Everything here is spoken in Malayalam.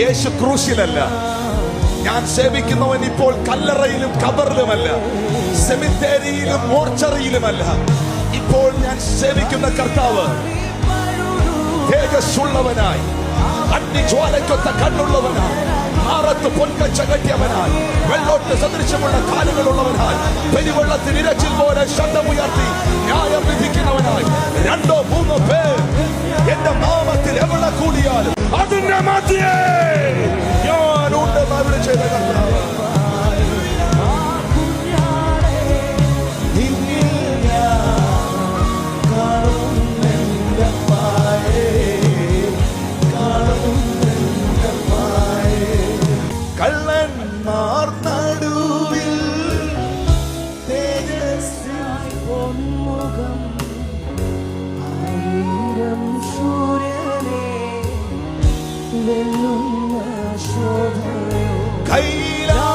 യേശു ക്രൂശിലല്ല. ഞാൻ സേവിക്കുന്നവൻ ഇപ്പോൾ കല്ലറയിലും കബറിലുമല്ല, സെമിത്തേരിയിലും മോർച്ചറിയിലുമല്ല. ഇപ്പോൾ ഞാൻ സേവിക്കുന്ന കർത്താവ് തേജസ്സുള്ളവനായി, അഗ്നിജ്വാലയ്ക്കൊത്ത കണ്ണുള്ളവനായി, ആറത്ത് പൊൻകച്ച കെട്ടിയവനായി, വെള്ളോട്ട് സദൃശമുള്ള കാലുകളുള്ളവനായി, പെരുവെള്ളത്തിൽ ഇരച്ചിൽ പോലെ ശബ്ദമുയർത്തി ന്യായം വിധിക്കുന്നവനായി, 2 or 3 പേർ എന്റെ നാമത്തിൽ എവിടെ കൂടിയാലും അതിന്റെ മധ്യേ ഞാനുണ്ട് ബൈബിൾ ചെയ്ത കർത്താവ്. കള്ളന്മാർ നടുവിൽ തേജസ്സായി പൊന്മുഖം, ആയിരം സൂര്യനെ വെല്ലുന്ന ശോഭയോ കൈലാ